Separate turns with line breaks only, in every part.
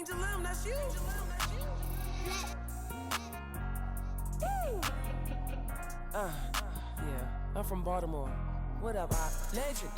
Angel Lim, that's you. Yeah, I'm from Baltimore. What up, legend?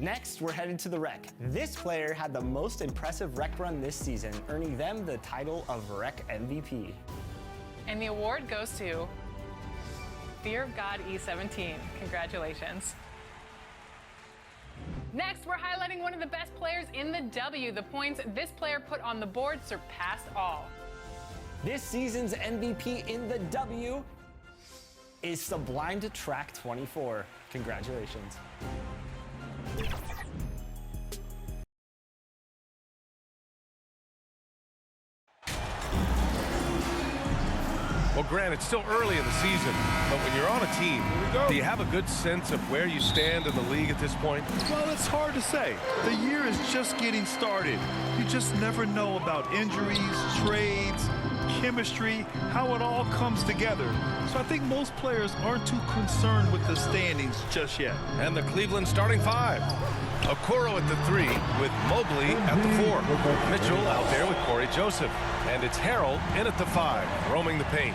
Next, we're headed to the Rec. This player had the most impressive Rec run this season, earning them the title of Rec MVP.
And the award goes to Fear of God E17. Congratulations. Next, we're highlighting one of the best players in the W. The points this player put on the board surpassed all.
This season's MVP in the W is Sublime to Track 24. Congratulations.
Well, Grant, it's still early in the season, but when you're on a team, do you have a good sense of where you stand in the league at this point?
Well, it's hard to say. The year is just getting started. You just never know about injuries, trades, chemistry, how it all comes together. So I think most players aren't too concerned with the standings just yet.
And the Cleveland starting five. Okoro at the 3 with Mobley at the 4. Mitchell out there with Corey Joseph. And it's Harrell in at the 5, roaming the paint.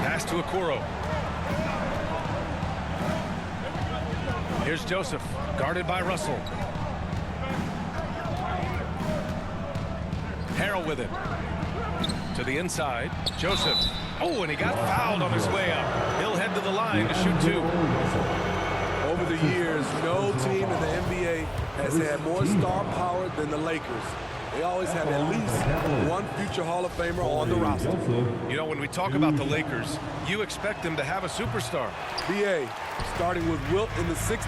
Pass to Okoro. Here's Joseph, guarded by Russell. Harrell with it. To the inside, Joseph. Oh, and he got fouled on his way up. He'll head to the line to shoot 2.
Over the years, no team in the NBA has had more star power than the Lakers. They always have at least one future Hall of Famer on the roster.
You know, when we talk about the Lakers, you expect them to have a superstar.
BA, starting with Wilt in the 60s,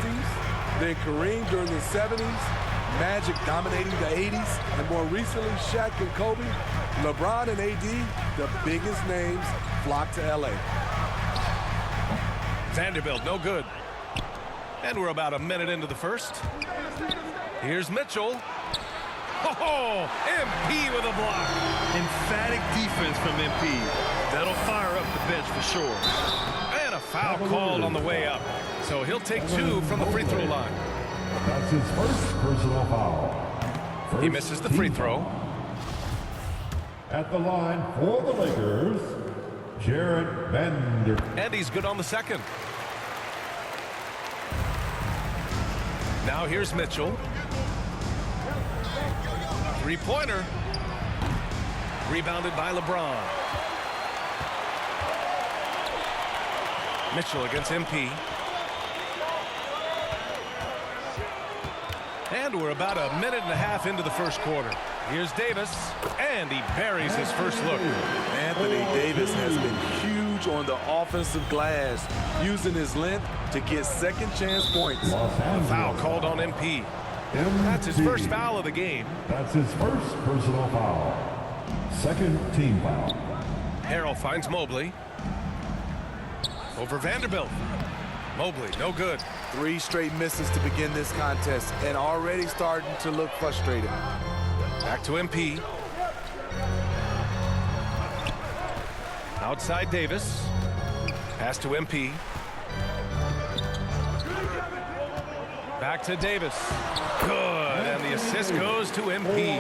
then Kareem during the 70s, Magic dominating the 80s, and more recently Shaq and Kobe, LeBron and AD, the biggest names flock to LA.
Vanderbilt, no good. And we're about a minute into the first. Here's Mitchell. Oh, MP with a block.
Emphatic defense from MP. That'll fire up the bench for sure.
And a foul called on the way up. So he'll take 2 from the free throw line.
That's his first personal foul.
He misses the free throw.
At the line for the Lakers, Jared Vanderbilt.
And he's good on the second. Now here's Mitchell. Three-pointer. Rebounded by LeBron. Mitchell against MP. And we're about a minute and a half into the first quarter. Here's Davis, and he buries his first look.
Anthony Davis has been huge on the offensive glass, using his length to get second chance points.
A foul called on MP. That's his first foul of the game.
That's his first personal foul. Second team foul.
Harrell finds Mobley. Over Vanderbilt. Mobley, no good.
3 straight misses to begin this contest, and already starting to look frustrated.
Back to MP. Outside Davis. Pass to MP. Back to Davis. Good, and the assist goes to MP.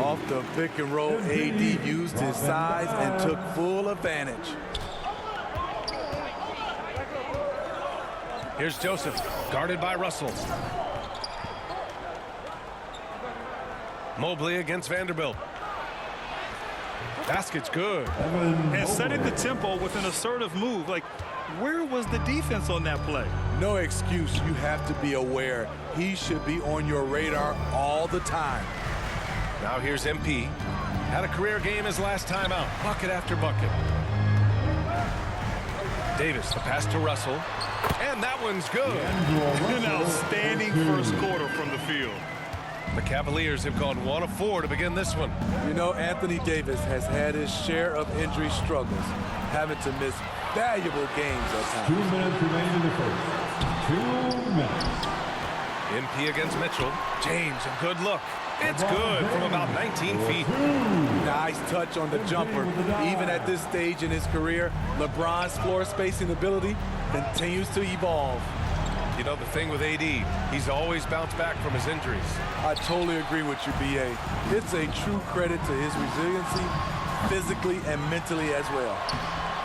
Off the pick and roll, AD used his size and took full advantage.
Here's Joseph, guarded by Russell. Mobley against Vanderbilt. Basket's good.
And setting the tempo with an assertive move. Like, where was the defense on that play?
No excuse. You have to be aware. He should be on your radar all the time.
Now here's MP. Had a career game his last time out. Bucket after bucket. Davis, the pass to Russell. And that one's good.
An outstanding first quarter from the field.
The Cavaliers have gone 1 of 4 to begin this one.
You know, Anthony Davis has had his share of injury struggles, having to miss valuable games at times.
2 minutes remaining in the first. 2 minutes.
MP against Mitchell. James, a good look. It's good from about 19 feet.
Nice touch on the jumper. Even at this stage in his career, LeBron's floor spacing ability continues to evolve.
You know, the thing with AD, he's always bounced back from his injuries.
I totally agree with you, BA. It's a true credit to his resiliency, physically and mentally as well.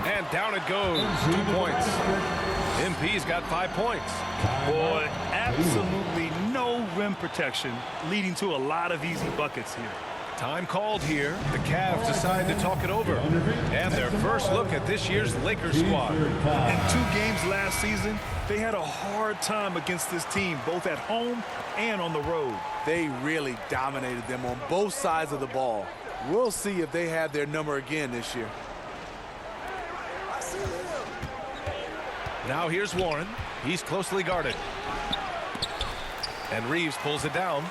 And down it goes. 2 points. MP's got 5 points.
Boy, absolutely no rim protection, leading to a lot of easy buckets here.
Time called here. The Cavs decide to talk it over. And their first look at this year's Lakers squad.
In 2 games last season, they had a hard time against this team, both at home and on the road.
They really dominated them on both sides of the ball. We'll see if they have their number again this year.
Now here's Warren. He's closely guarded. And Reeves pulls it down.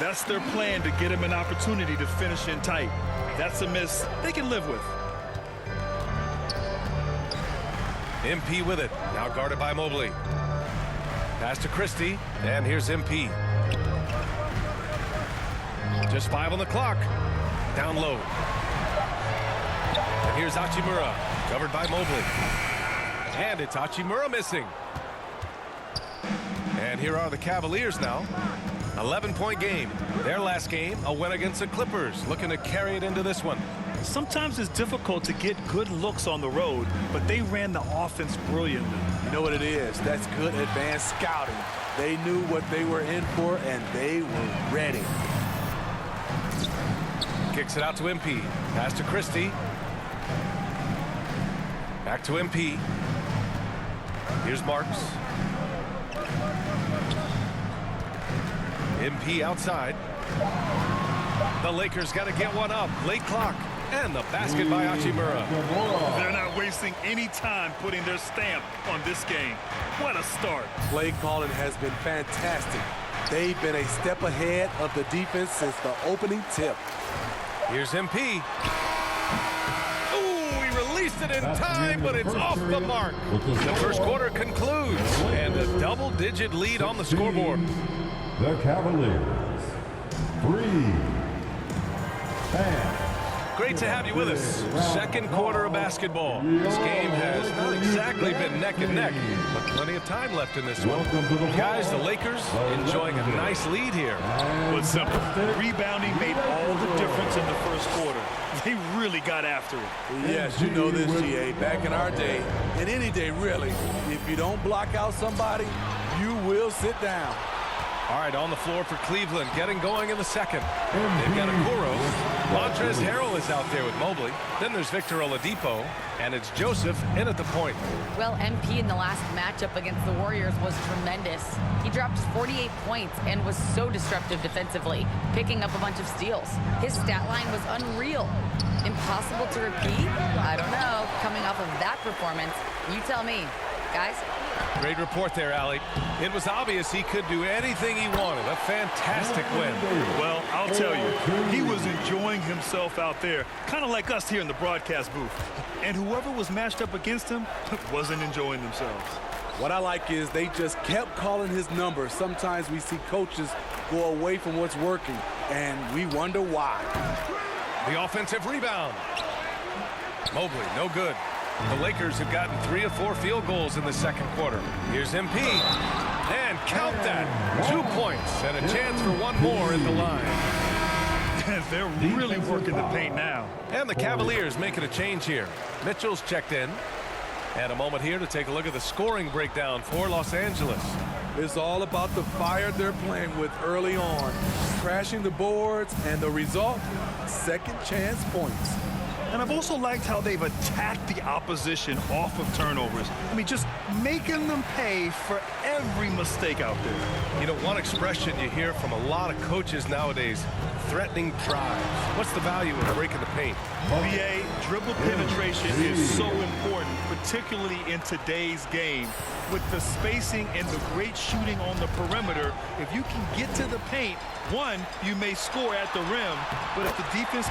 That's their plan, to get him an opportunity to finish in tight. That's a miss they can live with.
MP with it. Now guarded by Mobley. Pass to Christie. And here's MP. Just 5 on the clock. Down low. And here's Hachimura. Covered by Mobley. And it's Hachimura missing. And here are the Cavaliers now. 11-point game. Their last game, a win against the Clippers. Looking to carry it into this one.
Sometimes it's difficult to get good looks on the road, but they ran the offense brilliantly.
You know what it is? That's good advanced scouting. They knew what they were in for, and they were ready.
Kicks it out to MP. Pass to Christie. Back to MP. Here's Marks. MP outside. The Lakers got to get one up. Late clock. And the basket by Hachimura.
They're not wasting any time putting their stamp on this game. What a start.
Play calling has been fantastic. They've been a step ahead of the defense since the opening tip.
Here's MP. Ooh, he released it in time, but it's off the mark. The first quarter concludes, and a double-digit lead on the scoreboard.
The Cavaliers, 3. And
Great to have you with us. Second quarter of basketball. This game has not exactly been neck and neck, but plenty of time left in this one. Guys, the Lakers enjoying a nice lead here.
But simple. Rebounding made all the difference in the first quarter. They really got after it.
Yes, you know this, GA. Back in our day, and any day really, if you don't block out somebody, you will sit down.
All right, on the floor for Cleveland, getting going in the second. They've got Okoro. Montrezl Harrell is out there with Mobley. Then there's Victor Oladipo, and it's Joseph in at the point.
Well, MP in the last matchup against the Warriors was tremendous. He dropped 48 points and was so disruptive defensively, picking up a bunch of steals. His stat line was unreal. Impossible to repeat? I don't know. Coming off of that performance, you tell me. Guys?
Great report there, Allie. It was obvious he could do anything he wanted. A fantastic win.
Well, I'll tell you, he was enjoying himself out there, kind of like us here in the broadcast booth. And whoever was matched up against him wasn't enjoying themselves.
What I like is they just kept calling his number. Sometimes we see coaches go away from what's working, and we wonder why.
The offensive rebound. Mobley, no good. The Lakers have gotten 3 of 4 field goals in the second quarter. Here's MP. And count that. 2 points and a chance for one more at the line.
They're really working the paint now.
And the Cavaliers making a change here. Mitchell's checked in. And a moment here to take a look at the scoring breakdown for Los Angeles.
It's all about the fire they're playing with early on. Crashing the boards, and the result, second chance points.
And I've also liked how they've attacked the opposition off of turnovers. I mean, just making them pay for every mistake out there.
You know, one expression you hear from a lot of coaches nowadays, threatening drives. What's the value of breaking the paint?
BA, dribble penetration is so important, particularly in today's game. With the spacing and the great shooting on the perimeter, if you can get to the paint, one, you may score at the rim, but if the defense